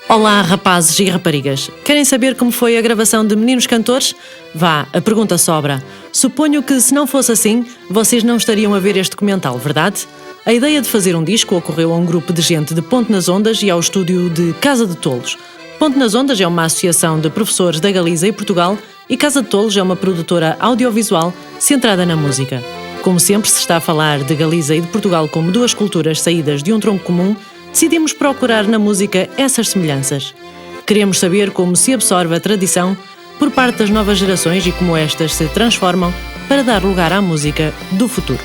Olá, rapazes e raparigas. Querem saber como foi a gravação de Meninos Cantores? Vá, a pergunta sobra. Suponho que, se não fosse assim, vocês não estariam a ver este documental, verdade? A ideia de fazer um disco ocorreu a um grupo de gente de Ponte nas Ondas e ao estúdio de Casa de Tolos. Ponte nas Ondas é uma associação de professores da Galiza e Portugal e Casa de Tolos é uma produtora audiovisual centrada na música. Como sempre se está a falar de Galiza e de Portugal como duas culturas saídas de um tronco comum, decidimos procurar na música essas semelhanças. Queremos saber como se absorve a tradição por parte das novas gerações e como estas se transformam para dar lugar à música do futuro.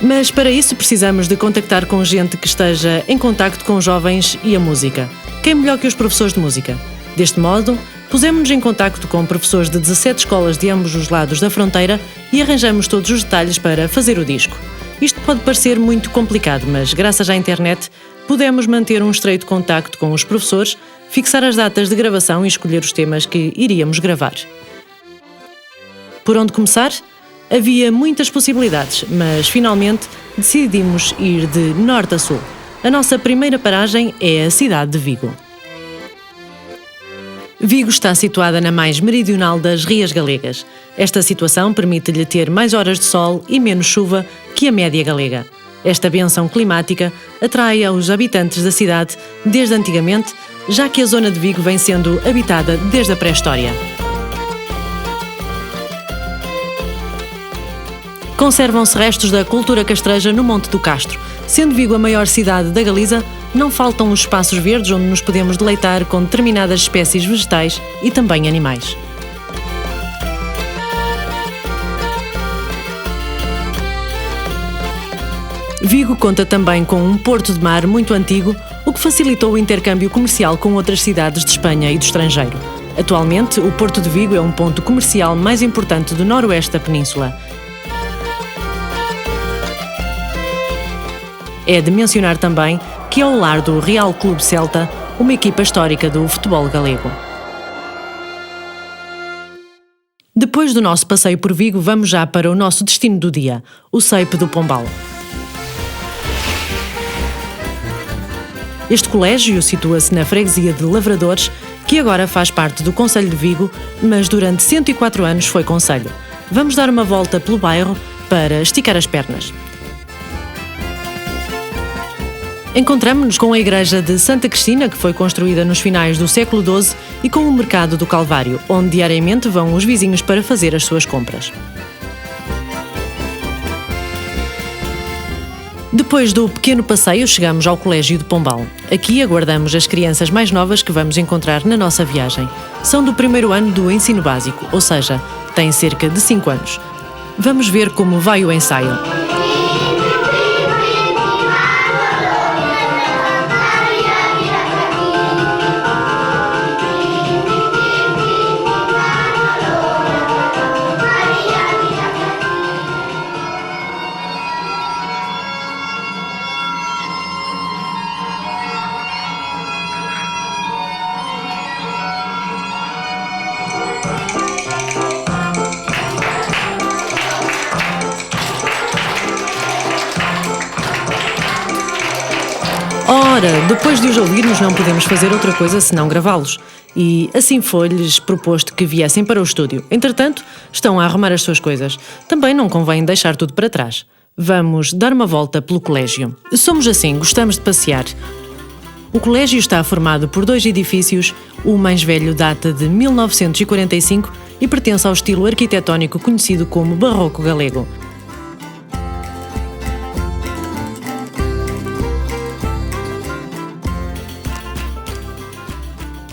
Mas para isso precisamos de contactar com gente que esteja em contacto com os jovens e a música. Quem melhor que os professores de música? Deste modo, pusemos-nos em contacto com professores de 17 escolas de ambos os lados da fronteira e arranjamos todos os detalhes para fazer o disco. Isto pode parecer muito complicado, mas graças à internet pudemos manter um estreito contacto com os professores, fixar as datas de gravação e escolher os temas que iríamos gravar. Por onde começar? Havia muitas possibilidades, mas finalmente decidimos ir de norte a sul. A nossa primeira paragem é a cidade de Vigo. Vigo está situada na mais meridional das Rias Galegas. Esta situação permite-lhe ter mais horas de sol e menos chuva que a média galega. Esta bênção climática atrai aos habitantes da cidade desde antigamente, já que a zona de Vigo vem sendo habitada desde a pré-história. Conservam-se restos da cultura castreja no Monte do Castro. Sendo Vigo a maior cidade da Galiza, não faltam os espaços verdes onde nos podemos deleitar com determinadas espécies vegetais e também animais. Vigo conta também com um porto de mar muito antigo, o que facilitou o intercâmbio comercial com outras cidades de Espanha e do estrangeiro. Atualmente, o Porto de Vigo é um ponto comercial mais importante do noroeste da península. É de mencionar também que é o lar do Real Clube Celta, uma equipa histórica do futebol galego. Depois do nosso passeio por Vigo, vamos já para o nosso destino do dia, o Ceipe do Pombal. Este colégio situa-se na freguesia de Lavradores, que agora faz parte do concelho de Vigo, mas durante 104 anos foi concelho. Vamos dar uma volta pelo bairro para esticar as pernas. Encontramo-nos com a igreja de Santa Cristina, que foi construída nos finais do século XII, e com o mercado do Calvário, onde diariamente vão os vizinhos para fazer as suas compras. Depois do pequeno passeio, chegamos ao Colégio de Pombal. Aqui aguardamos as crianças mais novas que vamos encontrar na nossa viagem. São do primeiro ano do ensino básico, ou seja, têm cerca de 5 anos. Vamos ver como vai o ensaio. Ora, depois de os ouvirmos não podemos fazer outra coisa senão gravá-los. E assim foi-lhes proposto que viessem para o estúdio. Entretanto, estão a arrumar as suas coisas. Também não convém deixar tudo para trás. Vamos dar uma volta pelo colégio. Somos assim, gostamos de passear. O colégio está formado por 2 edifícios. O mais velho data de 1945 e pertence ao estilo arquitetónico conhecido como Barroco Galego.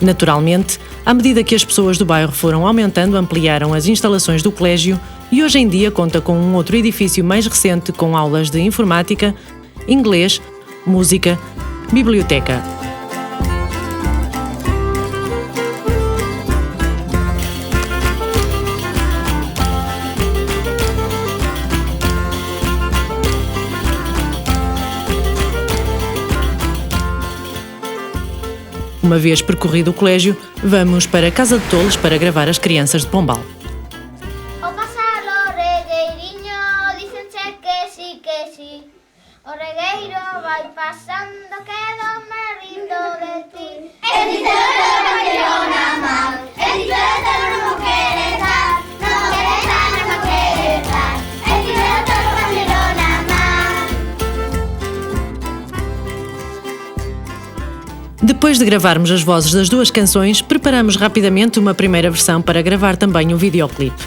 Naturalmente, à medida que as pessoas do bairro foram aumentando, ampliaram as instalações do colégio e hoje em dia conta com um outro edifício mais recente com aulas de informática, inglês, música, biblioteca. Uma vez percorrido o colégio, vamos para a Casa de Tolos para gravar as crianças de Pombal. O pasalo regueiriño, dicenche que sí. O regueiro vai pasando, quedo me rindo. Depois de gravarmos as vozes das duas canções, preparamos rapidamente uma primeira versão para gravar também um videoclipe.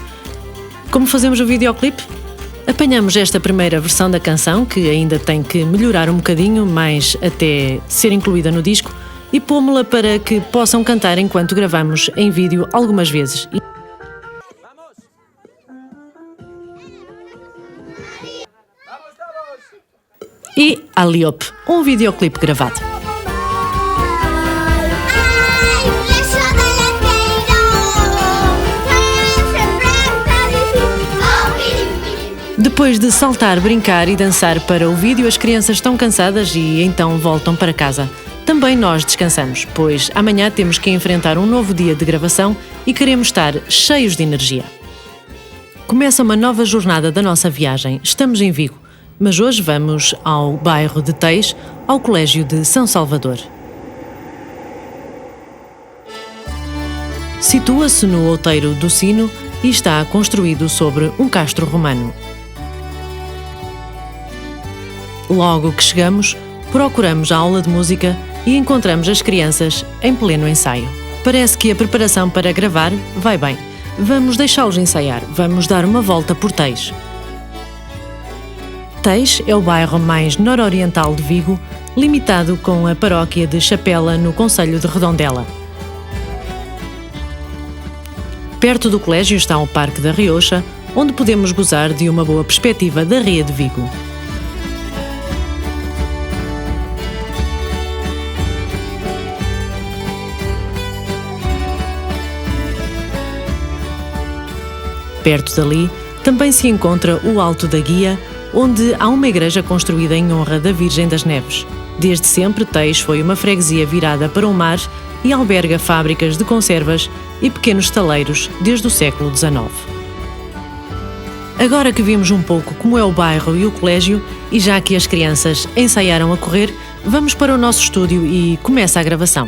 Como fazemos o videoclipe? Apanhamos esta primeira versão da canção, que ainda tem que melhorar um bocadinho, mais até ser incluída no disco, e pômo-la para que possam cantar enquanto gravamos em vídeo algumas vezes. E Aliop, um videoclipe gravado. Depois de saltar, brincar e dançar para o vídeo, as crianças estão cansadas e então voltam para casa. Também nós descansamos, pois amanhã temos que enfrentar um novo dia de gravação e queremos estar cheios de energia. Começa uma nova jornada da nossa viagem. Estamos em Vigo, mas hoje vamos ao bairro de Teis, ao Colégio de São Salvador. Situa-se no outeiro do Sino e está construído sobre um castro romano. Logo que chegamos, procuramos a aula de música e encontramos as crianças em pleno ensaio. Parece que a preparação para gravar vai bem. Vamos deixá-los ensaiar. Vamos dar uma volta por Teis. Teis é o bairro mais nororiental de Vigo, limitado com a paróquia de Chapela, no concelho de Redondela. Perto do colégio está o Parque da Riocha, onde podemos gozar de uma boa perspectiva da Ria de Vigo. Perto dali, também se encontra o Alto da Guia, onde há uma igreja construída em honra da Virgem das Neves. Desde sempre, Teis foi uma freguesia virada para o mar e alberga fábricas de conservas e pequenos estaleiros desde o século XIX. Agora que vimos um pouco como é o bairro e o colégio, e já que as crianças ensaiaram a correr, vamos para o nosso estúdio e começa a gravação.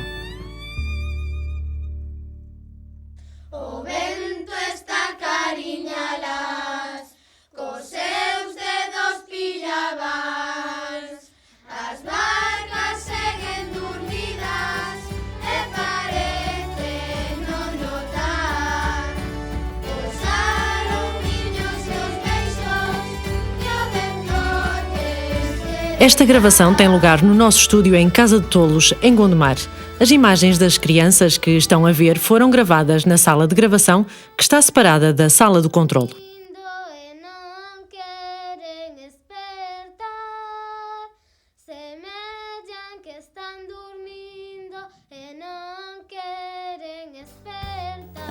Esta gravação tem lugar no nosso estúdio em Casa de Tolos, em Gondomar. As imagens das crianças que estão a ver foram gravadas na sala de gravação, que está separada da sala do controlo.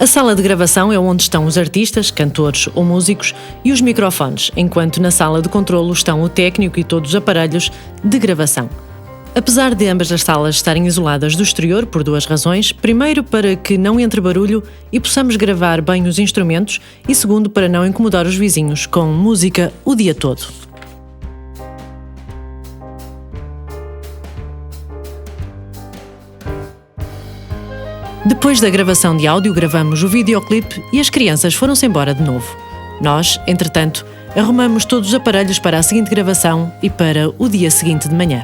A sala de gravação é onde estão os artistas, cantores ou músicos e os microfones, enquanto na sala de controlo estão o técnico e todos os aparelhos de gravação. Apesar de ambas as salas estarem isoladas do exterior por duas razões: primeiro, para que não entre barulho e possamos gravar bem os instrumentos, e segundo, para não incomodar os vizinhos com música o dia todo. Depois da gravação de áudio, gravamos o videoclipe e as crianças foram-se embora de novo. Nós, entretanto, arrumamos todos os aparelhos para a seguinte gravação e para o dia seguinte de manhã.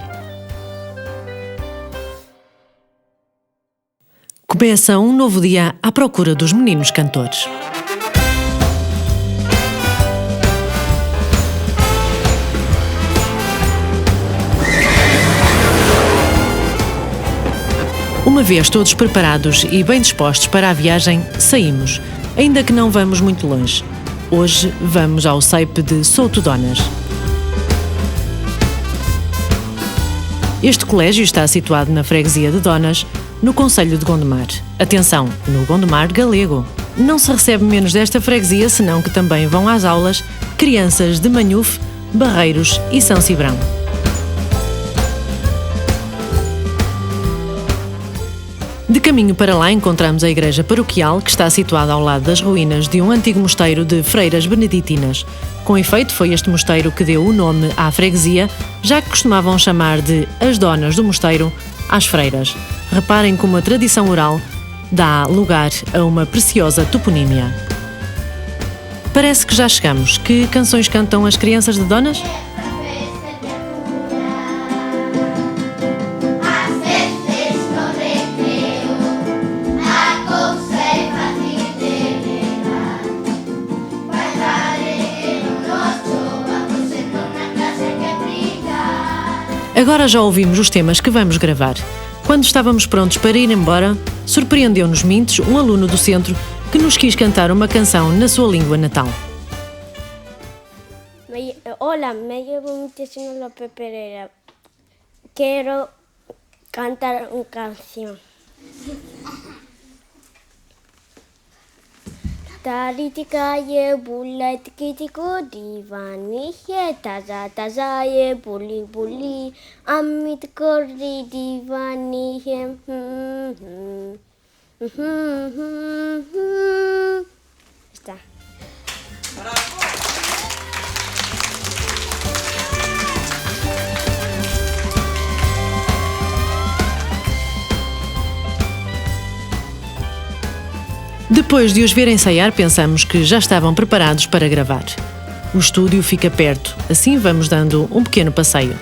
Começa um novo dia à procura dos meninos cantores. Uma vez todos preparados e bem dispostos para a viagem, saímos, ainda que não vamos muito longe. Hoje vamos ao ceipe de Souto Donas. Este colégio está situado na freguesia de Donas, no concelho de Gondomar. Atenção, no Gondomar galego. Não se recebe menos desta freguesia, senão que também vão às aulas crianças de Manhufe, Barreiros e São Cibrão. De caminho para lá encontramos a igreja paroquial, que está situada ao lado das ruínas de um antigo mosteiro de freiras beneditinas. Com efeito, foi este mosteiro que deu o nome à freguesia, já que costumavam chamar de as donas do mosteiro às freiras. Reparem como a tradição oral dá lugar a uma preciosa toponímia. Parece que já chegamos. Que canções cantam as crianças de Donas? Agora já ouvimos os temas que vamos gravar. Quando estávamos prontos para ir embora, surpreendeu-nos Mintes, um aluno do centro, que nos quis cantar uma canção na sua língua natal. Hola, me llamo Montesino López Pereira. Quero cantar uma canção. Tariticaye bulla tikitiko divani he taza ye bully amit korri divani he Está. Depois de os ver ensaiar, pensamos que já estavam preparados para gravar. O estúdio fica perto, assim vamos dando um pequeno passeio.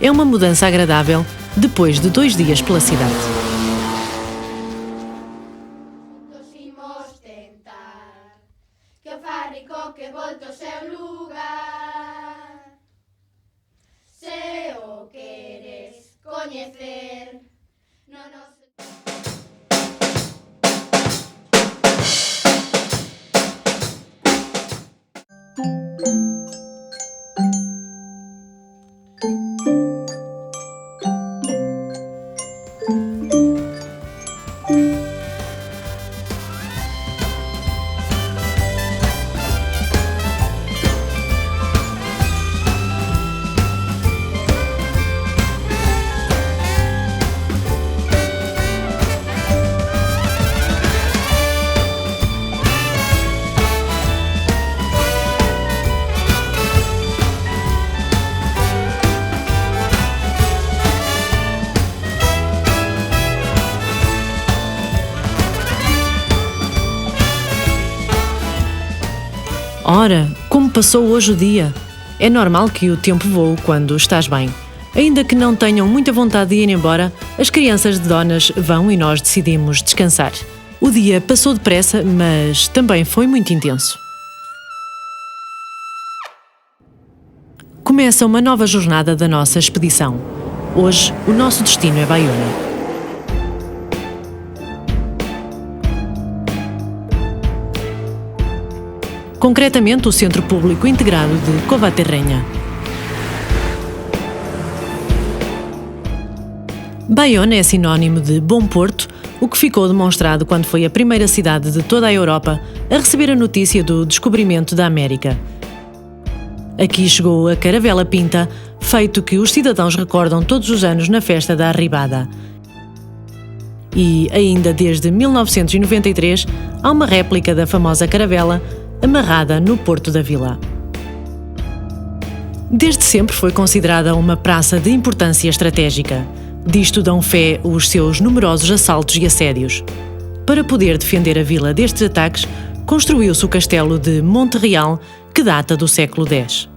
É uma mudança agradável depois de 2 dias pela cidade. Ora, como passou hoje o dia? É normal que o tempo voe quando estás bem. Ainda que não tenham muita vontade de ir embora, as crianças de Donas vão e nós decidimos descansar. O dia passou depressa, mas também foi muito intenso. Começa uma nova jornada da nossa expedição. Hoje, o nosso destino é Baiona. Concretamente, o Centro Público Integrado de Covaterrenha. Baiona é sinónimo de bom porto, o que ficou demonstrado quando foi a primeira cidade de toda a Europa a receber a notícia do descobrimento da América. Aqui chegou a caravela Pinta, feito que os cidadãos recordam todos os anos na festa da Arribada. E, ainda desde 1993, há uma réplica da famosa caravela amarrada no Porto da Vila. Desde sempre foi considerada uma praça de importância estratégica. Disto dão fé os seus numerosos assaltos e assédios. Para poder defender a vila destes ataques, construiu-se o castelo de Monte Real, que data do século X.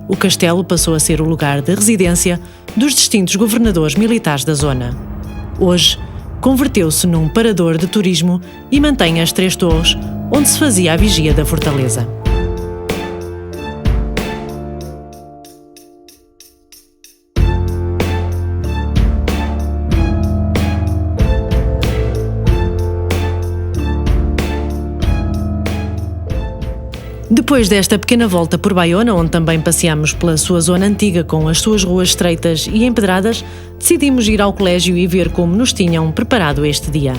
O castelo passou a ser o lugar de residência dos distintos governadores militares da zona. Hoje, converteu-se num parador de turismo e mantém as 3 torres, onde se fazia a vigia da fortaleza. Depois desta pequena volta por Baiona, onde também passeamos pela sua zona antiga com as suas ruas estreitas e empedradas, decidimos ir ao colégio e ver como nos tinham preparado este dia.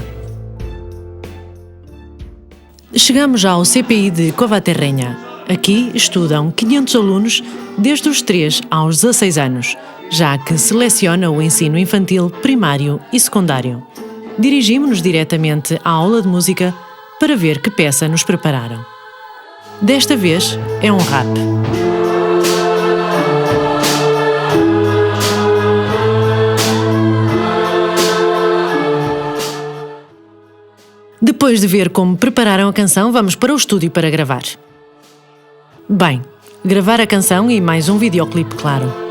Chegamos já ao CPI de Covaterrenha. Aqui estudam 500 alunos desde os 3 aos 16 anos, já que seleciona o ensino infantil, primário e secundário. Dirigimos-nos diretamente à aula de música para ver que peça nos prepararam. Desta vez é um rap. Depois de ver como prepararam a canção, vamos para o estúdio para gravar. Bem, gravar a canção e mais um videoclipe, claro.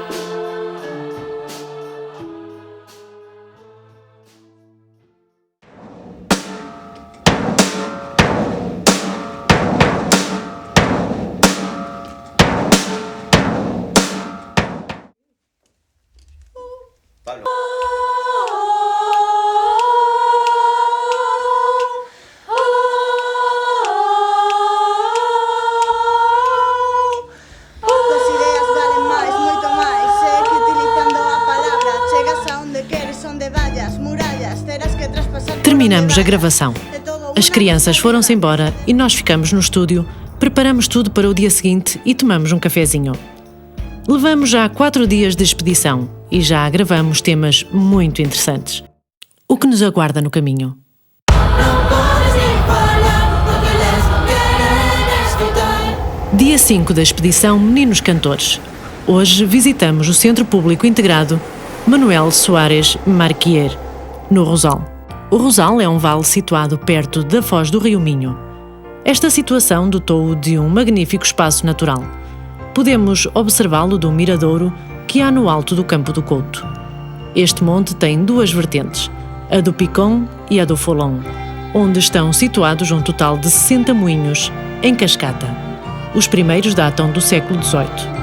Terminamos a gravação. As crianças foram-se embora e nós ficamos no estúdio, preparamos tudo para o dia seguinte e tomamos um cafezinho. Levamos já 4 dias de expedição e já gravamos temas muito interessantes. O que nos aguarda no caminho? Dia 5 da expedição Meninos Cantores. Hoje visitamos o Centro Público Integrado Manuel Soares Marquier, no Rosal. O Rosal é um vale situado perto da foz do Rio Minho. Esta situação dotou-o de um magnífico espaço natural. Podemos observá-lo do miradouro que há no alto do Campo do Couto. Este monte tem 2 vertentes, a do Picon e a do Folon, onde estão situados um total de 60 moinhos, em cascata. Os primeiros datam do século XVIII.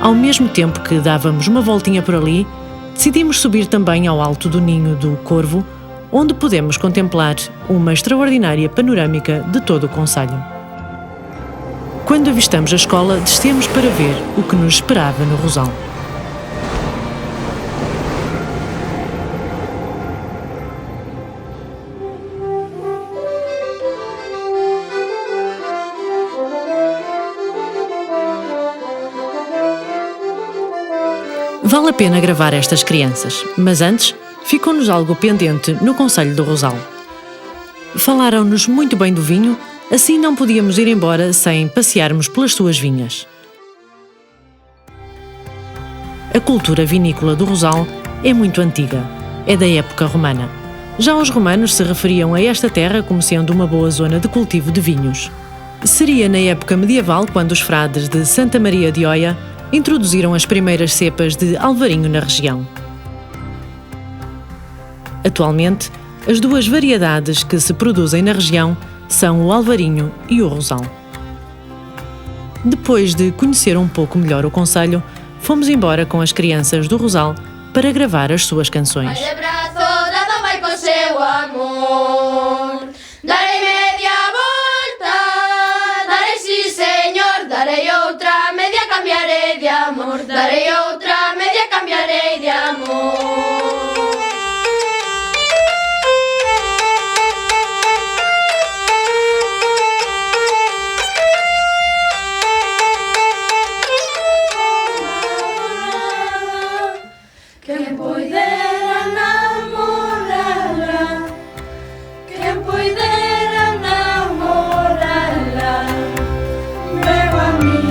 Ao mesmo tempo que dávamos uma voltinha por ali, decidimos subir também ao alto do Ninho do Corvo, onde podemos contemplar uma extraordinária panorâmica de todo o concelho. Quando avistamos a escola, descemos para ver o que nos esperava no Rosal. Vale a pena gravar estas crianças, mas antes ficou-nos algo pendente no concelho do Rosal. Falaram-nos muito bem do vinho, assim não podíamos ir embora sem passearmos pelas suas vinhas. A cultura vinícola do Rosal é muito antiga, é da época romana. Já os romanos se referiam a esta terra como sendo uma boa zona de cultivo de vinhos. Seria na época medieval quando os frades de Santa Maria de Oia introduziram as primeiras cepas de alvarinho na região. Atualmente, as 2 variedades que se produzem na região são o alvarinho e o rosal. Depois de conhecer um pouco melhor o concelho, fomos embora com as crianças do Rosal para gravar as suas canções. Darei outra media, cambiarei de amor. Quem poidera namorarla, quem poidera namorarla, meu amigo.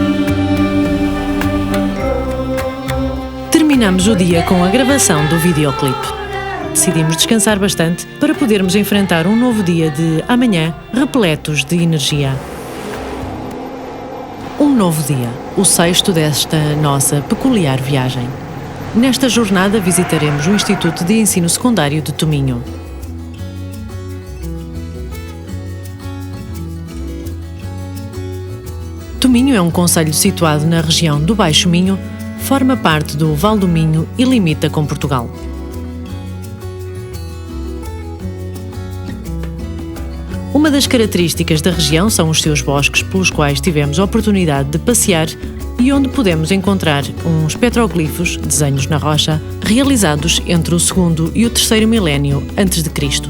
Terminamos o dia com a gravação do videoclipe. Decidimos descansar bastante para podermos enfrentar um novo dia de amanhã repletos de energia. Um novo dia, o 6º desta nossa peculiar viagem. Nesta jornada visitaremos o Instituto de Ensino Secundário de Tominho. Tominho é um concelho situado na região do Baixo Minho, forma parte do Val do Minho e limita com Portugal. Uma das características da região são os seus bosques, pelos quais tivemos a oportunidade de passear e onde podemos encontrar uns petroglifos, desenhos na rocha, realizados entre o 2º e o 3º milénio antes de Cristo.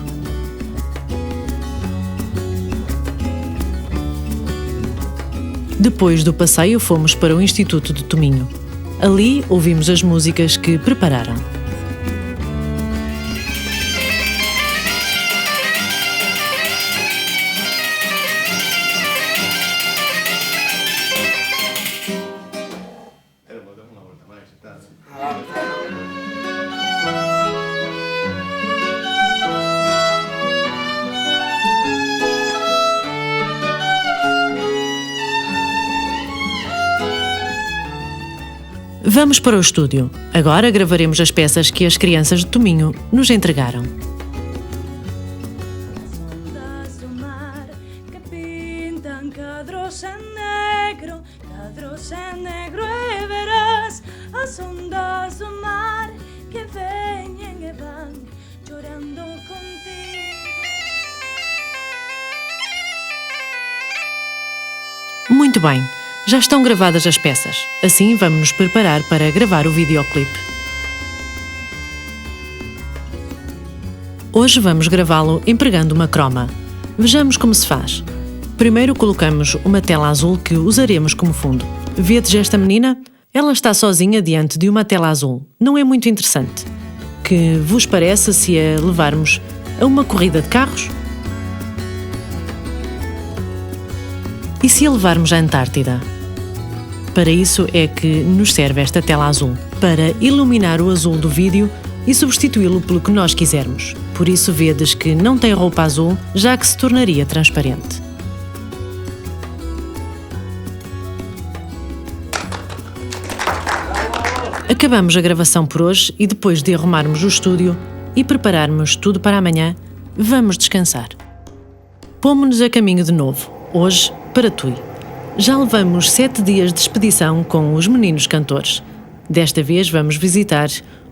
Depois do passeio, fomos para o Instituto de Tominho. Ali ouvimos as músicas que prepararam. Vamos para o estúdio. Agora gravaremos as peças que as crianças de Tominho nos entregaram. Muito bem, Já estão gravadas as peças, assim vamos nos preparar para gravar o videoclipe. Hoje vamos gravá-lo empregando uma croma. Vejamos como se faz. Primeiro colocamos uma tela azul que usaremos como fundo. Vedes esta menina? Ela está sozinha diante de uma tela azul. Não é muito interessante. Que vos parece se a levarmos a uma corrida de carros? E se a levarmos à Antártida? Para isso é que nos serve esta tela azul, para iluminar o azul do vídeo e substituí-lo pelo que nós quisermos. Por isso vedes que não tem roupa azul, já que se tornaria transparente. Acabamos a gravação por hoje e depois de arrumarmos o estúdio e prepararmos tudo para amanhã, vamos descansar. Pomo-nos a caminho de novo, hoje para Tui. Já levamos 7 dias de expedição com os meninos cantores. Desta vez vamos visitar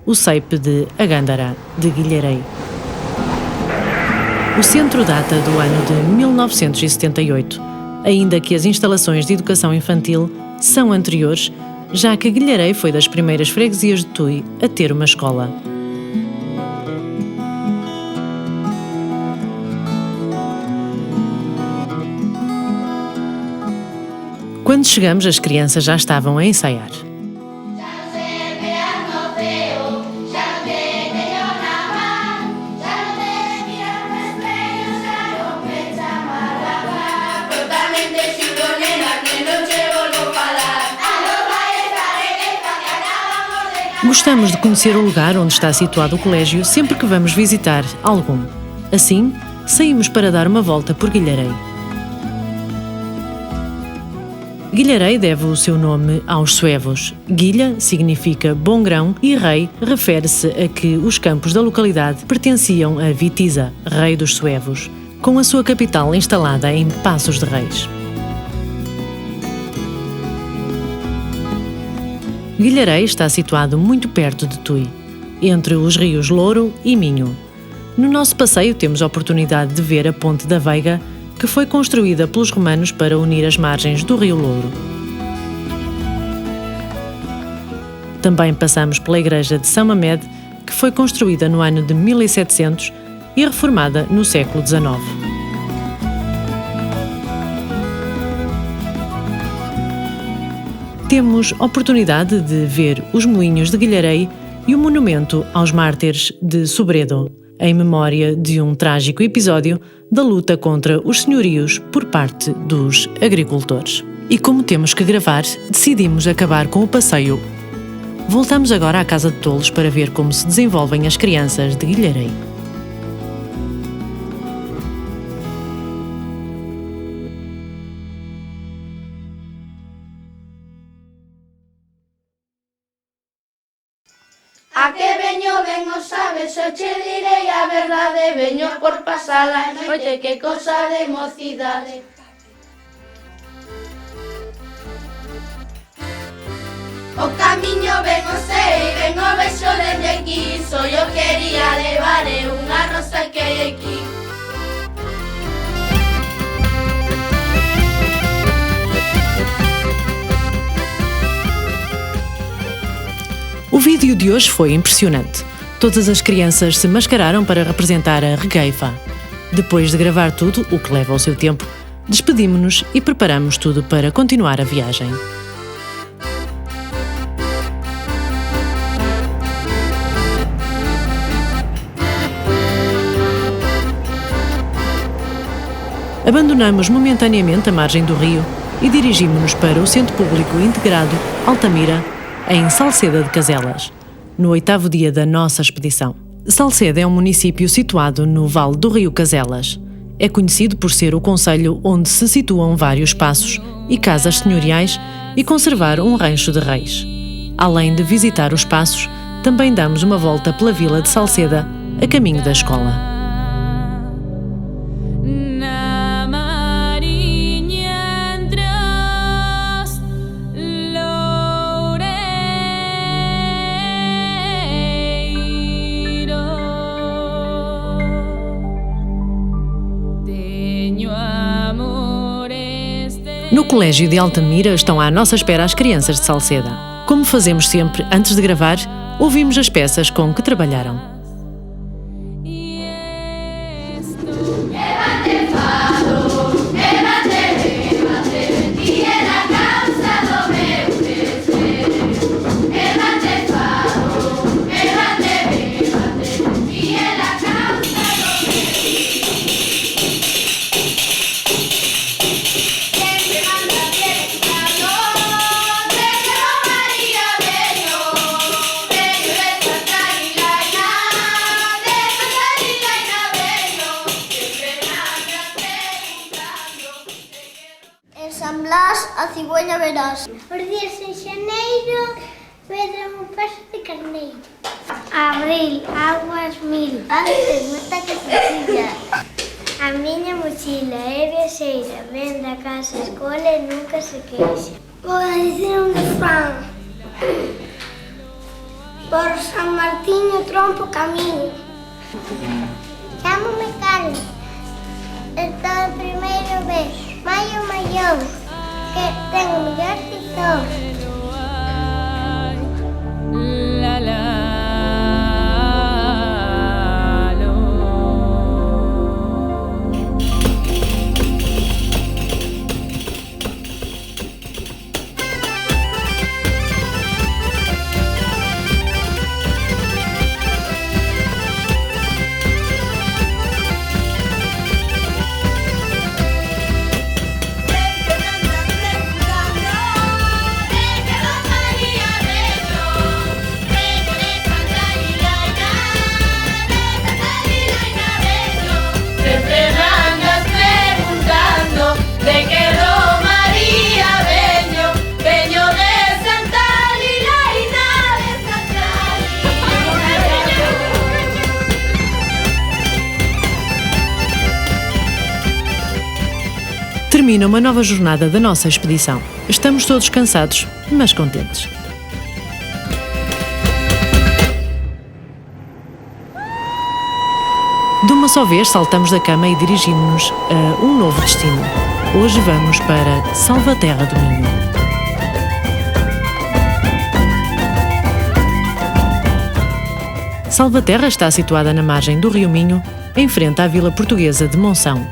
o ceipe de Agândara, de Guilherei. O centro data do ano de 1978, ainda que as instalações de educação infantil são anteriores, já que Guilherei foi das primeiras freguesias de Tui a ter uma escola. Quando chegamos, as crianças já estavam a ensaiar. Gostamos de conhecer o lugar onde está situado o colégio sempre que vamos visitar algum. Assim, saímos para dar uma volta por Guilherei. Guilherei deve o seu nome aos suevos. Guilha significa bom grão e rei refere-se a que os campos da localidade pertenciam a Witiza, rei dos suevos, com a sua capital instalada em Passos de Reis. Guilherei está situado muito perto de Tui, entre os rios Louro e Minho. No nosso passeio temos a oportunidade de ver a Ponte da Veiga, que foi construída pelos romanos para unir as margens do rio Louro. Também passamos pela igreja de São Mamed, que foi construída no ano de 1700 e reformada no século XIX. Temos oportunidade de ver os moinhos de Guilherei e o monumento aos mártires de Sobredo, em memória de um trágico episódio da luta contra os senhorios por parte dos agricultores. E como temos que gravar, decidimos acabar com o passeio. Voltamos agora à Casa de Tolos para ver como se desenvolvem as crianças de Guilherei. A que veño, ben o sabes, eu che direi a verdade. Veño por pasar a noite, que cosa de mocidade. O camiño ben o sei, ben o vexo dende aquí. Só eu quería levar unha rosa que hai aquí. O vídeo de hoje foi impressionante. Todas as crianças se mascararam para representar a regueifa. Depois de gravar tudo, o que leva o seu tempo, despedimos-nos e preparamos tudo para continuar a viagem. Abandonamos momentaneamente a margem do rio e dirigimos-nos para o Centro Público Integrado Altamira, em Salceda de Caselas, no 8º dia da nossa expedição. Salceda é um município situado no vale do rio Caselas. É conhecido por ser o concelho onde se situam vários passos e casas senhoriais e conservar um rancho de reis. Além de visitar os passos, também damos uma volta pela vila de Salceda, a caminho da escola. Amor este No Colégio de Altamira estão à nossa espera as crianças de Salceda. Como fazemos sempre antes de gravar, ouvimos as peças com que trabalharam. San Blas, a cigüeña verás. Os días en xaneiro, medran un peso de carneiro. Abril, aguas mil. Antes, meta que sencilla. A miña mochila é viaxeira, ven da casa a escola e nunca se queixa. Vou a dicir un refrán. Por San Martiño trompo camiño. Chámome Carlos. Estou de primeiro beso. Maio maior, que ten o mellor tizón. Termina uma nova jornada da nossa expedição. Estamos todos cansados, mas contentes. De uma só vez saltamos da cama e dirigimos-nos a um novo destino. Hoje vamos para Salvaterra do Minho. Salvaterra está situada na margem do Rio Minho, em frente à vila portuguesa de Monção,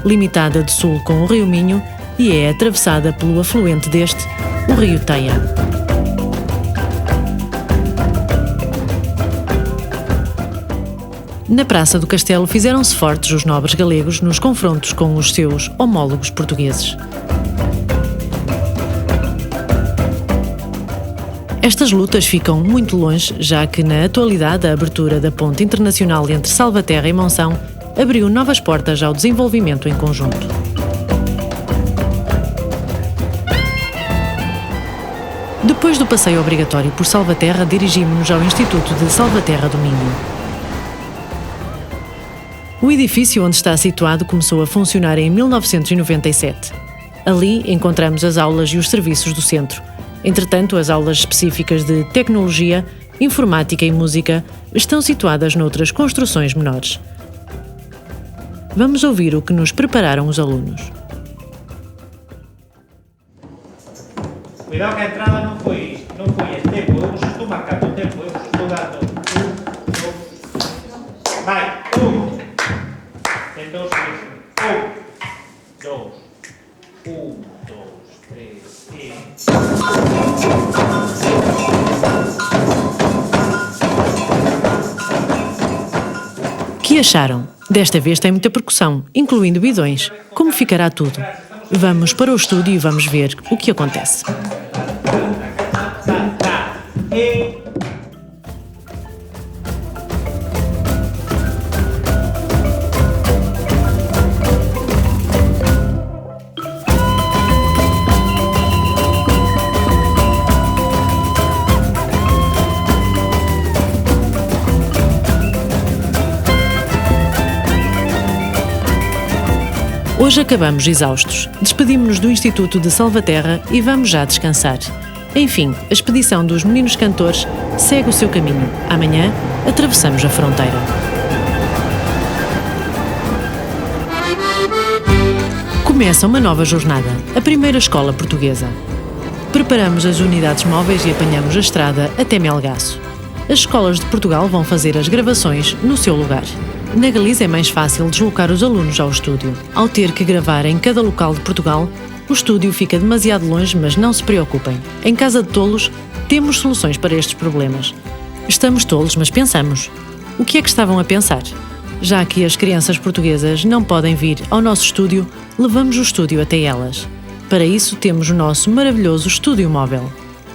limitada de sul com o Rio Minho e é atravessada pelo afluente deste, o Rio Teia. Na Praça do Castelo fizeram-se fortes os nobres galegos nos confrontos com os seus homólogos portugueses. Estas lutas ficam muito longe, já que na atualidade a abertura da ponte internacional entre Salvaterra e Monção abriu novas portas ao desenvolvimento em conjunto. Depois do passeio obrigatório por Salvaterra, dirigimos-nos ao Instituto de Salvaterra do Minho. O edifício onde está situado começou a funcionar em 1997. Ali encontramos as aulas e os serviços do centro. Entretanto, as aulas específicas de tecnologia, informática e música estão situadas noutras construções menores. Vamos ouvir o que nos prepararam os alunos. Cuidado que a entrada non foi el tempo, eu vos estou marcando o tempo, eu vos estou dando vai, 1, entonces 1, 2, 1, 2, 3 e... Que acharam? Desta vez tem muita percussão, incluindo bidões. Como ficará tudo? Vamos para o estúdio e vamos ver o que acontece. Hoje acabamos exaustos. Despedimos-nos do Instituto de Salvaterra e vamos já descansar. Enfim, a expedição dos Meninos Cantores segue o seu caminho. Amanhã atravessamos a fronteira. Começa uma nova jornada, a primeira escola portuguesa. Preparamos as unidades móveis e apanhamos a estrada até Melgaço. As escolas de Portugal vão fazer as gravações no seu lugar. Na Galiza é mais fácil deslocar os alunos ao estúdio. Ao ter que gravar em cada local de Portugal, o estúdio fica demasiado longe, mas não se preocupem. Em Casa de Tolos, temos soluções para estes problemas. Estamos tolos, mas pensamos. O que é que estavam a pensar? Já que as crianças portuguesas não podem vir ao nosso estúdio, levamos o estúdio até elas. Para isso temos o nosso maravilhoso estúdio móvel.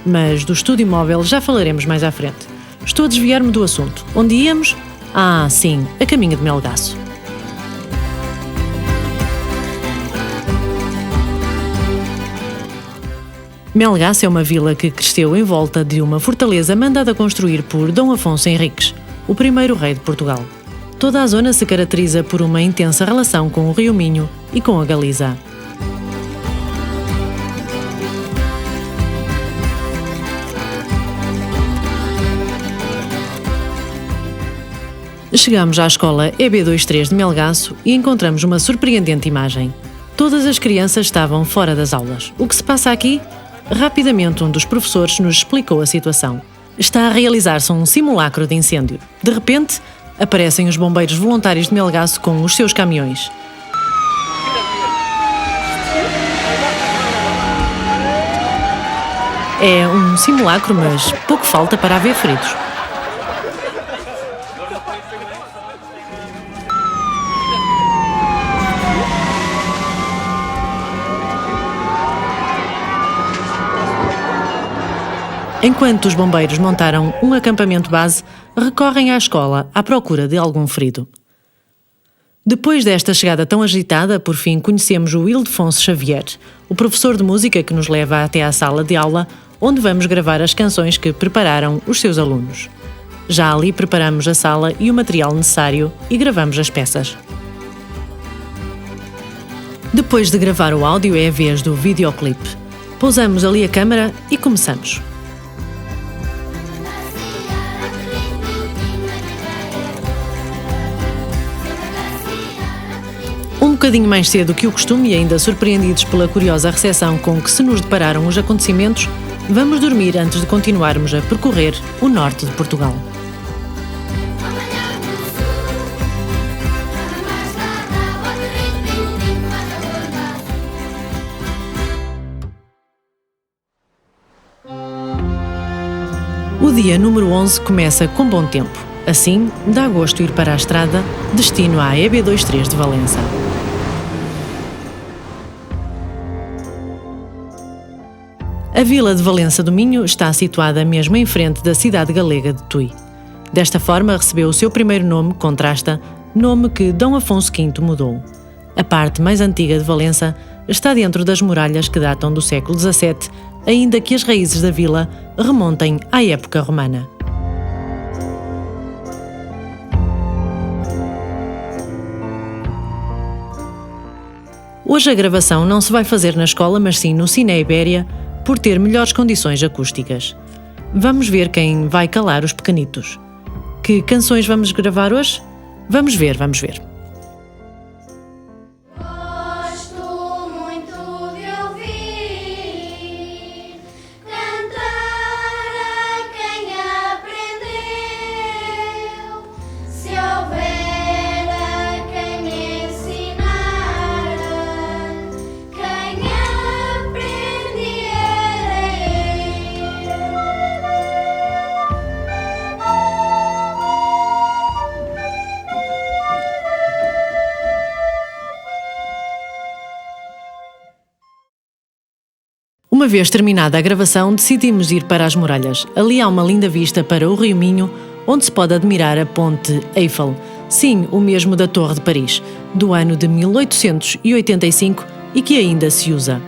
Mas do estúdio móvel já falaremos mais à frente. Estou a desviar-me do assunto. Onde íamos? Ah, sim, a caminho de Melgaço. Melgaço é uma vila que cresceu em volta de uma fortaleza mandada construir por Dom Afonso Henriques, o primeiro rei de Portugal. Toda a zona se caracteriza por uma intensa relação com o Rio Minho e com a Galiza. Chegamos à escola EB23 de Melgaço e encontramos uma surpreendente imagem. Todas as crianças estavam fora das aulas. O que se passa aqui? Rapidamente, um dos professores nos explicou a situação. Está a realizar-se um simulacro de incêndio. De repente, aparecem os bombeiros voluntários de Melgaço com os seus caminhões. É um simulacro, mas pouco falta para haver feridos. Enquanto os bombeiros montaram um acampamento base, recorrem à escola à procura de algum ferido. Depois desta chegada tão agitada, por fim conhecemos o Ildefonso Xavier, o professor de música que nos leva até à sala de aula, onde vamos gravar as canções que prepararam os seus alunos. Já ali preparamos a sala e o material necessário e gravamos as peças. Depois de gravar o áudio é a vez do videoclipe. Pousamos ali a câmera e começamos. Um bocadinho mais cedo que o costume e ainda surpreendidos pela curiosa recepção com que se nos depararam os acontecimentos, vamos dormir antes de continuarmos a percorrer o norte de Portugal. O dia número 11 começa com bom tempo. Assim, dá gosto ir para a estrada, destino à EB23 de Valença. A vila de Valença do Minho está situada mesmo em frente da cidade galega de Tui. Desta forma recebeu o seu primeiro nome, Contrasta, nome que Dom Afonso V mudou. A parte mais antiga de Valença está dentro das muralhas que datam do século XVII, ainda que as raízes da vila remontem à época romana. Hoje a gravação não se vai fazer na escola, mas sim no Cine Ibéria, por ter melhores condições acústicas. Vamos ver quem vai calar os pequenitos. Que canções vamos gravar hoje? Vamos ver. Gosto muito de ouvir cantar a quem aprendeu. Se houver a quem ensinar, quem aprende era eu. Uma vez terminada a gravação, decidimos ir para as muralhas. Ali há uma linda vista para o Rio Minho, onde se pode admirar a Ponte Eiffel. Sim, o mesmo da Torre de Paris, do ano de 1885 e que ainda se usa.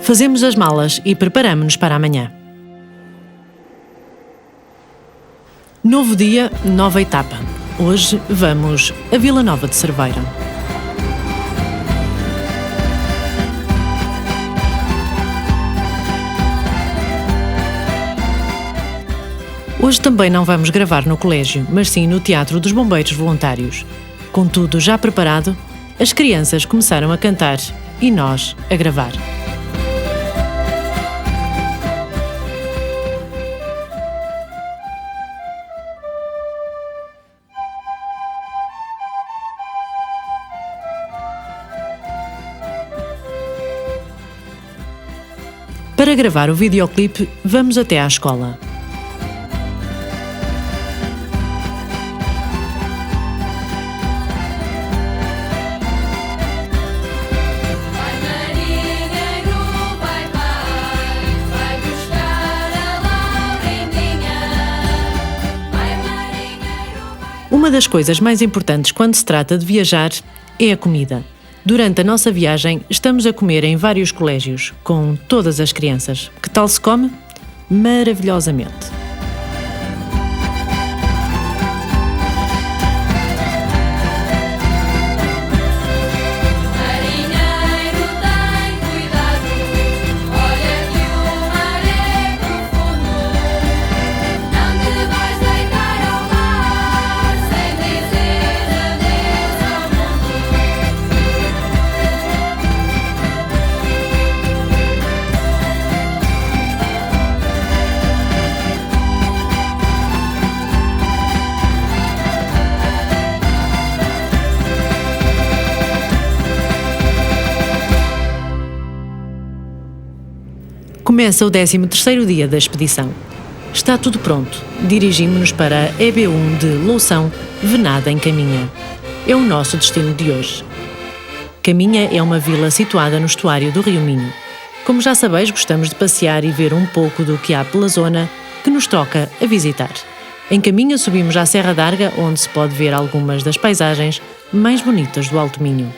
Fazemos as malas e preparamo-nos para amanhã. Novo dia, nova etapa. Hoje vamos a Vila Nova de Cerveira. Hoje também não vamos gravar no colégio, mas sim no Teatro dos Bombeiros Voluntários. Com tudo já preparado, as crianças começaram a cantar e nós a gravar. Para gravar o videoclipe, vamos até à escola. Uma das coisas mais importantes quando se trata de viajar é a comida. Durante a nossa viagem, estamos a comer em vários colégios, com todas as crianças. Que tal se come? Maravilhosamente! Começa o 13º dia da expedição. Está tudo pronto. Dirigimos-nos para a EB1 de Loução, Venada em Caminha. É o nosso destino de hoje. Caminha é uma vila situada no estuário do Rio Minho. Como já sabeis, gostamos de passear e ver um pouco do que há pela zona que nos toca a visitar. Em Caminha subimos à Serra d'Arga, onde se pode ver algumas das paisagens mais bonitas do Alto Minho.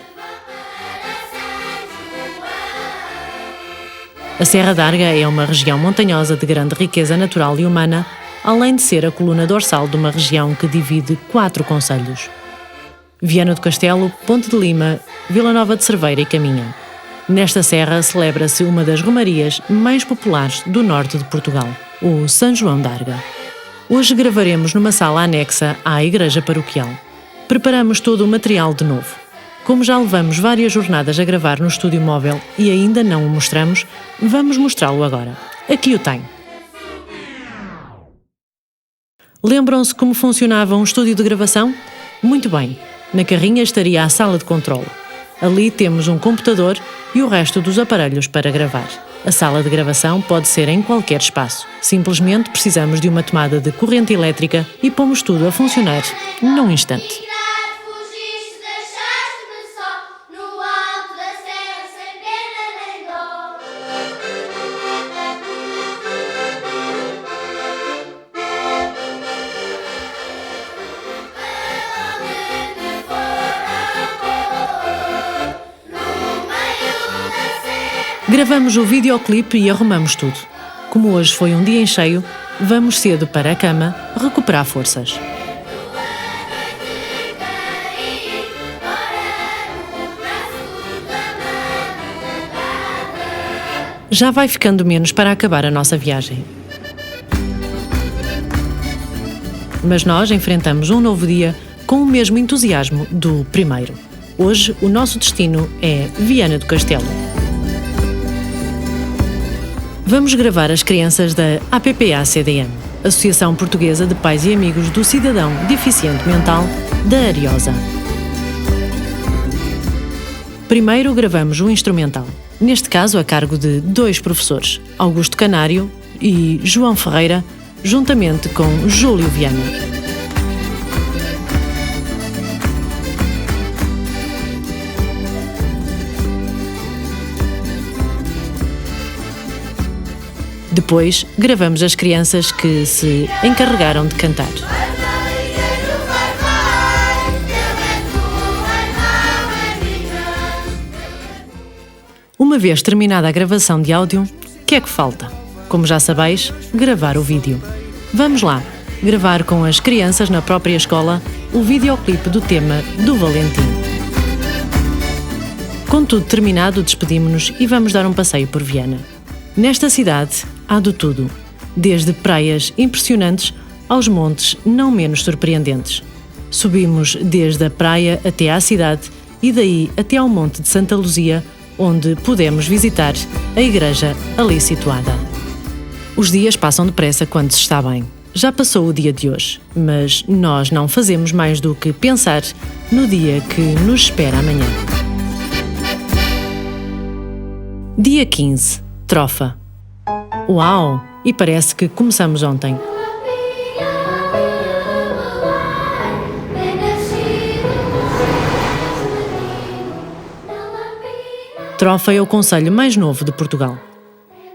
A Serra d'Arga é uma região montanhosa de grande riqueza natural e humana, além de ser a coluna dorsal de uma região que divide 4 concelhos: Viana do Castelo, Ponte de Lima, Vila Nova de Cerveira e Caminha. Nesta serra celebra-se uma das romarias mais populares do norte de Portugal, o São João d'Arga. Hoje gravaremos numa sala anexa à Igreja Paroquial. Preparamos todo o material de novo. Como já levamos várias jornadas a gravar no estúdio móvel e ainda não o mostramos, vamos mostrá-lo agora. Aqui o tenho. Lembram-se como funcionava um estúdio de gravação? Muito bem, na carrinha estaria a sala de controle. Ali temos um computador e o resto dos aparelhos para gravar. A sala de gravação pode ser em qualquer espaço. Simplesmente precisamos de uma tomada de corrente elétrica e pomos tudo a funcionar num instante. Gravamos o videoclipe e arrumamos tudo. Como hoje foi um dia em cheio, vamos cedo para a cama recuperar forças. Já vai ficando menos para acabar a nossa viagem. Mas nós enfrentamos um novo dia com o mesmo entusiasmo do primeiro. Hoje o nosso destino é Viana do Castelo. Vamos gravar as crianças da APPA-CDM, Associação Portuguesa de Pais e Amigos do Cidadão Deficiente Mental, da Ariosa. Primeiro gravamos o instrumental, neste caso a cargo de 2 professores, Augusto Canário e João Ferreira, juntamente com Júlio Viana. Depois, gravamos as crianças que se encarregaram de cantar. Uma vez terminada a gravação de áudio, o que é que falta? Como já sabeis, gravar o vídeo. Vamos lá, gravar com as crianças na própria escola o videoclipe do tema do Valentim. Com tudo terminado, despedimos-nos e vamos dar um passeio por Viana. Nesta cidade há de tudo, desde praias impressionantes aos montes não menos surpreendentes. Subimos desde a praia até à cidade e daí até ao Monte de Santa Luzia, onde pudemos visitar a igreja ali situada. Os dias passam depressa quando se está bem. Já passou o dia de hoje, mas nós não fazemos mais do que pensar no dia que nos espera amanhã. Dia 15. Trofa. Uau! E parece que começamos ontem. Trofa é o concelho mais novo de Portugal.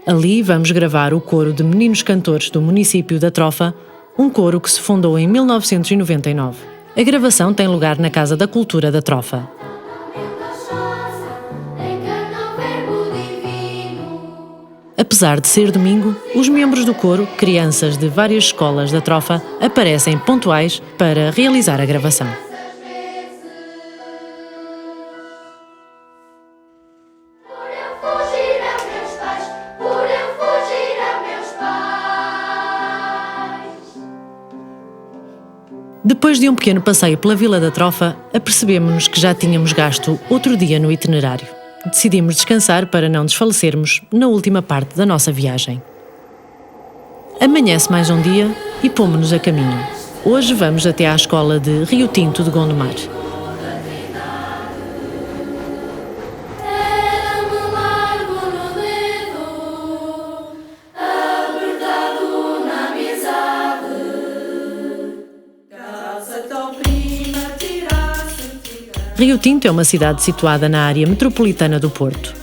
Ali vamos gravar o coro de meninos cantores do município da Trofa, um coro que se fundou em 1999. A gravação tem lugar na Casa da Cultura da Trofa. Apesar de ser domingo, os membros do coro, crianças de várias escolas da Trofa, aparecem pontuais para realizar a gravação. Depois de um pequeno passeio pela Vila da Trofa, apercebemos-nos que já tínhamos gasto outro dia no itinerário. Decidimos descansar para não desfalecermos na última parte da nossa viagem. Amanhece mais um dia e pomos-nos a caminho. Hoje vamos até à escola de Rio Tinto de Gondomar. Rio Tinto é uma cidade situada na área metropolitana do Porto.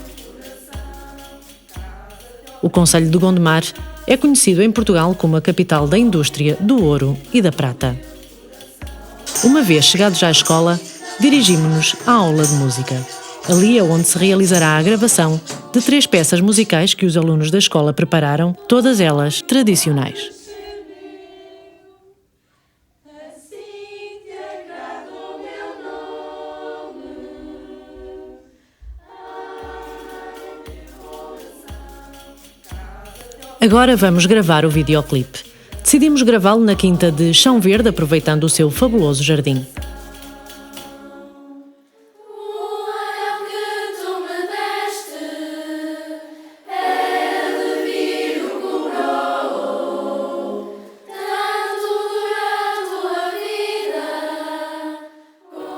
O concelho de Gondomar é conhecido em Portugal como a capital da indústria do ouro e da prata. Uma vez chegados à escola, dirigimos-nos à aula de música. Ali é onde se realizará a gravação de 3 peças musicais que os alunos da escola prepararam, todas elas tradicionais. Agora vamos gravar o videoclipe. Decidimos gravá-lo na quinta de Chão Verde, aproveitando o seu fabuloso jardim.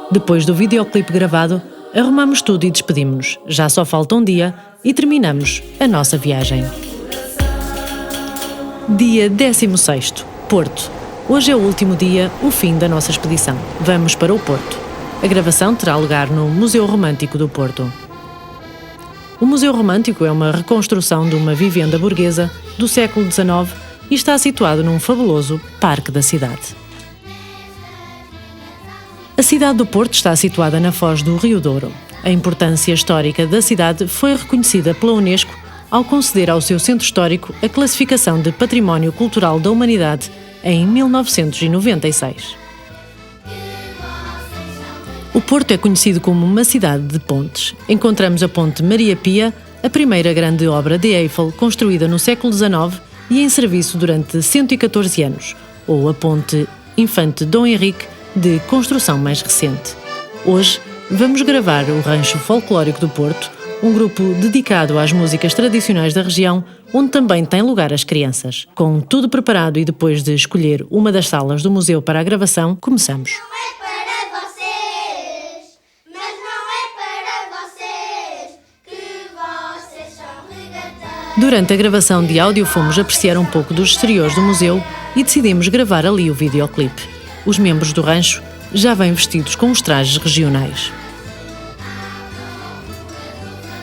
Depois do videoclipe gravado, arrumamos tudo e despedimos-nos. Já só falta um dia e terminamos a nossa viagem. Dia 16º, Porto. Hoje é o último dia, o fim da nossa expedição. Vamos para o Porto. A gravação terá lugar no Museu Romântico do Porto. O Museu Romântico é uma reconstrução de uma vivenda burguesa do século XIX e está situado num fabuloso parque da cidade. A cidade do Porto está situada na foz do Rio Douro. A importância histórica da cidade foi reconhecida pela Unesco ao conceder ao seu centro histórico a classificação de Património Cultural da Humanidade em 1996. O Porto é conhecido como uma cidade de pontes. Encontramos a Ponte Maria Pia, a primeira grande obra de Eiffel construída no século XIX e em serviço durante 114 anos, ou a Ponte Infante Dom Henrique, de construção mais recente. Hoje vamos gravar o Rancho Folclórico do Porto, um grupo dedicado às músicas tradicionais da região, onde também tem lugar as crianças. Com tudo preparado e depois de escolher uma das salas do museu para a gravação, começamos. Não é para vocês, mas não é para vocês, que vocês são regateiros. Durante a gravação de áudio fomos apreciar um pouco dos exteriores do museu e decidimos gravar ali o videoclipe. Os membros do rancho já vêm vestidos com os trajes regionais.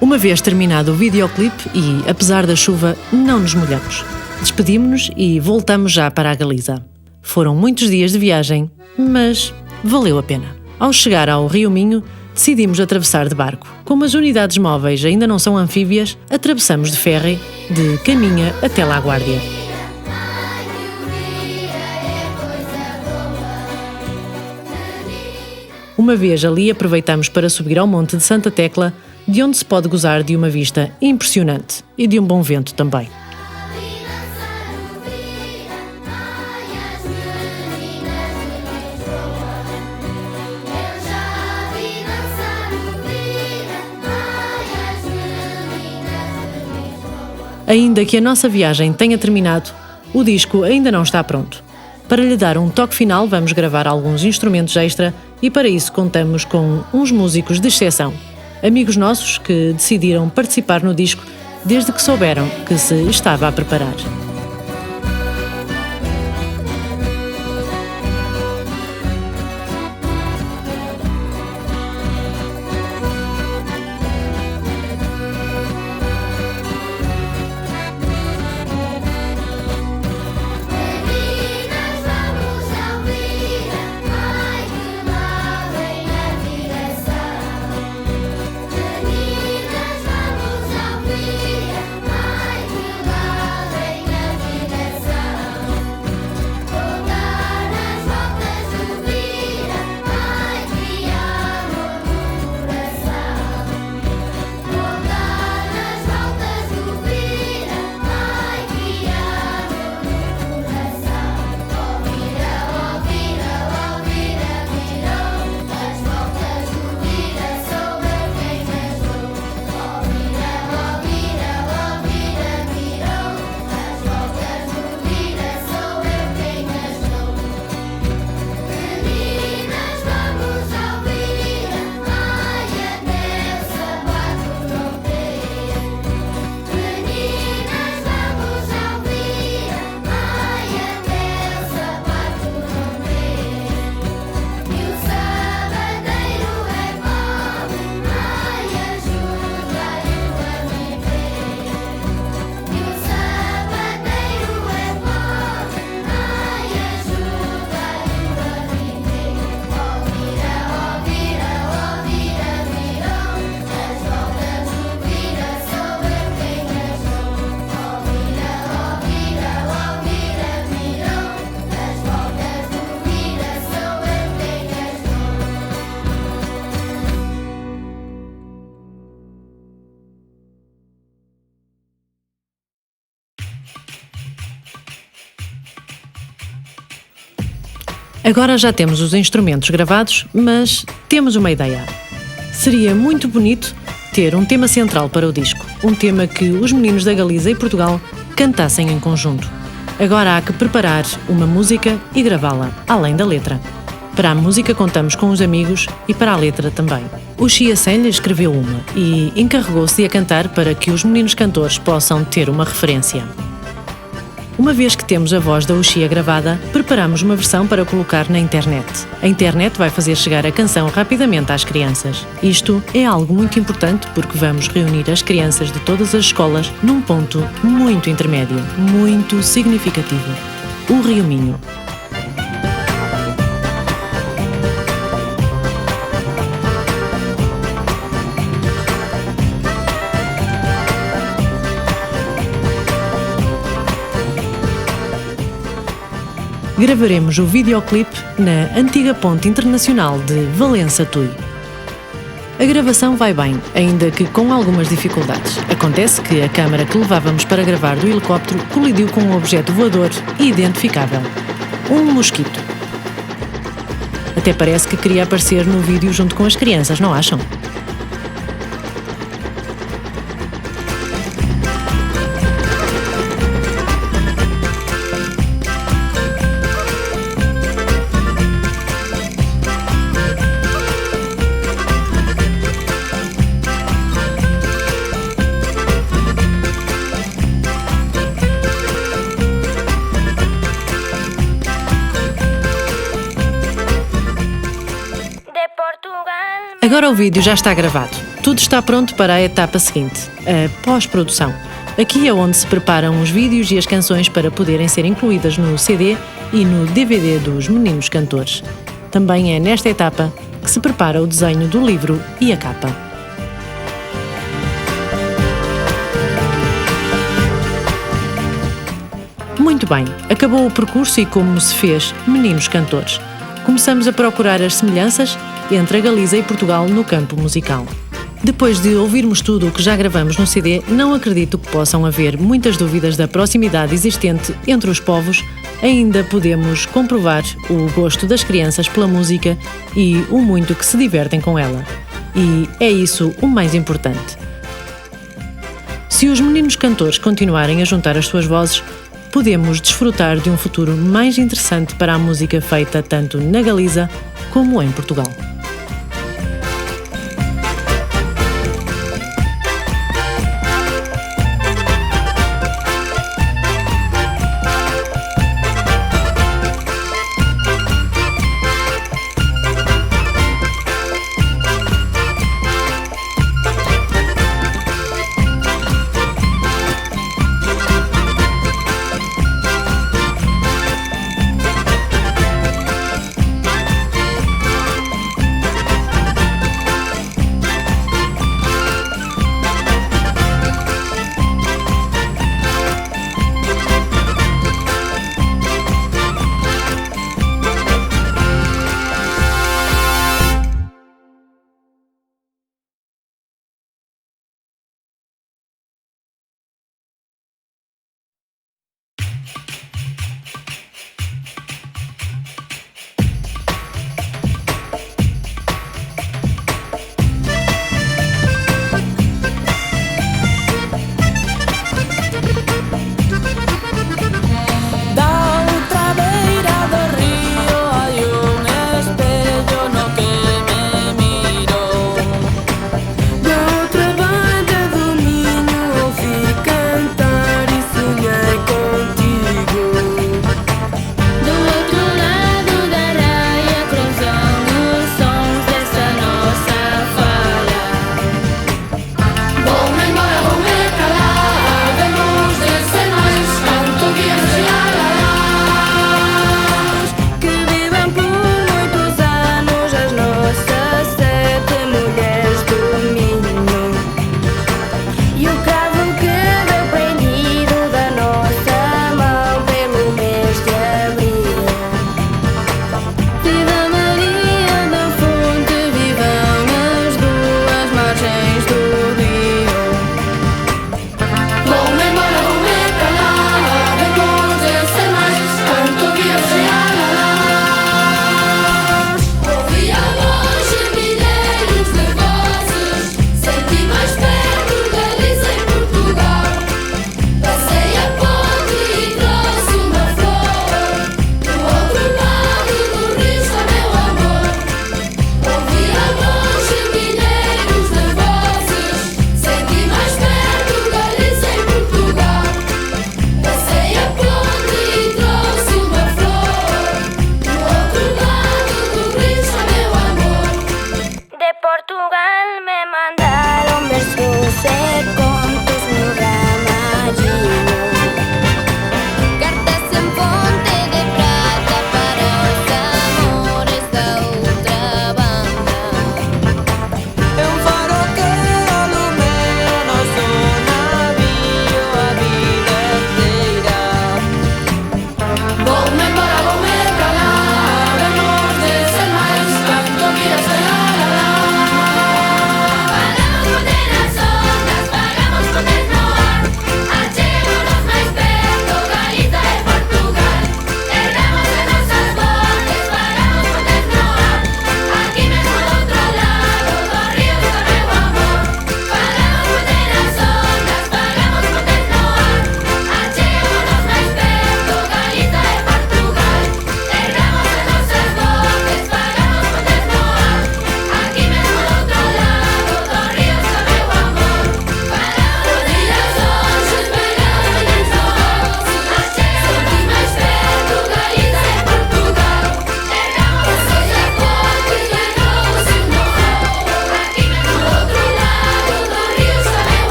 Uma vez terminado o videoclipe e, apesar da chuva, não nos molhamos. Despedimos-nos e voltamos já para a Galiza. Foram muitos dias de viagem, mas valeu a pena. Ao chegar ao Rio Minho, decidimos atravessar de barco. Como as unidades móveis ainda não são anfíbias, atravessamos de ferry, de Caminha até La Guardia. Uma vez ali, aproveitamos para subir ao Monte de Santa Tecla, de onde se pode gozar de uma vista impressionante e de um bom vento também. Ainda que a nossa viagem tenha terminado, o disco ainda não está pronto. Para lhe dar um toque final, vamos gravar alguns instrumentos extra e para isso contamos com uns músicos de exceção, amigos nossos que decidiram participar no disco desde que souberam que se estava a preparar. Agora já temos os instrumentos gravados, mas temos uma ideia. Seria muito bonito ter um tema central para o disco, um tema que os meninos da Galiza e Portugal cantassem em conjunto. Agora há que preparar uma música e gravá-la, além da letra. Para a música contamos com os amigos e para a letra também. O Chia Senha escreveu uma e encarregou-se de a cantar para que os meninos cantores possam ter uma referência. Uma vez que temos a voz da Uxia gravada, preparamos uma versão para colocar na internet. A internet vai fazer chegar a canção rapidamente às crianças. Isto é algo muito importante porque vamos reunir as crianças de todas as escolas num ponto muito intermédio, muito significativo: o Rio Minho. Gravaremos o videoclipe na antiga ponte internacional de Valença Tui. A gravação vai bem, ainda que com algumas dificuldades. Acontece que a câmara que levávamos para gravar do helicóptero colidiu com um objeto voador identificável: um mosquito. Até parece que queria aparecer no vídeo junto com as crianças, não acham? Agora o vídeo já está gravado. Tudo está pronto para a etapa seguinte, a pós-produção. Aqui é onde se preparam os vídeos e as canções para poderem ser incluídas no CD e no DVD dos meninos cantores. Também é nesta etapa que se prepara o desenho do livro e a capa. Muito bem, acabou o percurso e como se fez Meninos Cantores. Começamos a procurar as semelhanças entre a Galiza e Portugal no campo musical. Depois de ouvirmos tudo o que já gravamos no CD, não acredito que possam haver muitas dúvidas da proximidade existente entre os povos. Ainda podemos comprovar o gosto das crianças pela música e o muito que se divertem com ela. E é isso o mais importante. Se os meninos cantores continuarem a juntar as suas vozes, podemos desfrutar de um futuro mais interessante para a música feita tanto na Galiza como em Portugal.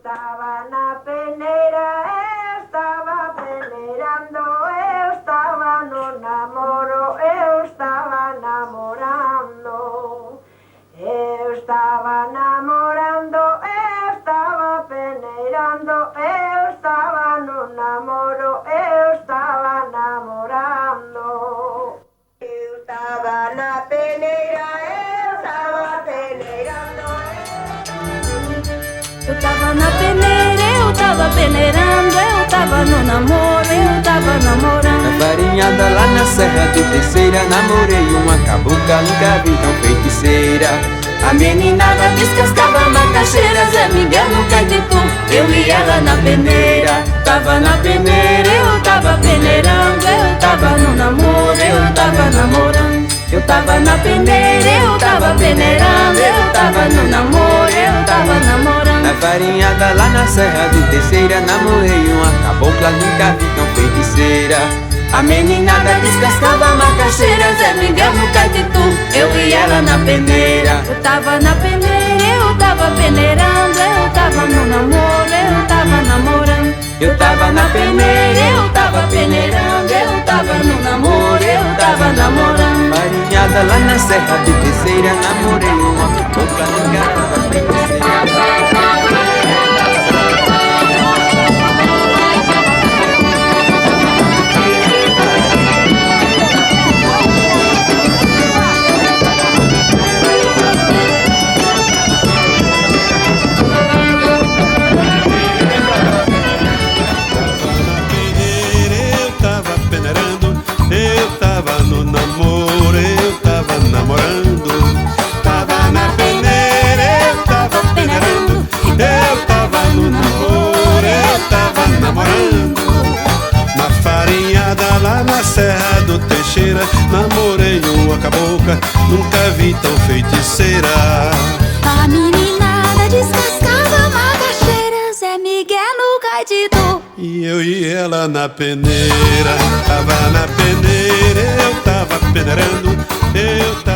estaba na peneira, eu estaba peneirando, eu estaba no namoro, eu estaba namorando. tava na peneira, eu tava peneirando, eu tava no namoro, eu tava namorando. Na farinhada lá na Serra do Terceira, namorei uma cabocla, nunca vi tão feiticeira. A meninada descascava macaxeira, Zé Miguel no Caetitu, eu e ela na peneira. Tava na peneira, eu tava peneirando, eu tava no namoro, eu tava namorando. Eu tava na peneira, eu tava peneirando, eu tava no namoro, eu tava namorando. Na farinhada lá na Serra do Terceira, namorei uma cabocla, nunca vi tão feiticeira. A meninada descascava macaxeira, Zé Miguel no Caetitu, eu e ela na peneira. Eu tava na peneira, eu tava peneirando, eu tava no namoro, eu tava namorando. Eu tava na peneira, eu tava peneirando, eu tava no namoro, eu tava namorando. Farinhada lá na Serra do Terceira, namorei uma cabocla, nunca vi tão feiticeira. Na farinhada lá na Serra do Teixeira, namorei uma cabocla, nunca vi tão feiticeira. A meninada descascava macaxeira, Zé Miguel no Caetitu, E eu e ela na peneira. Tava na peneira, eu tava peneirando, eu tava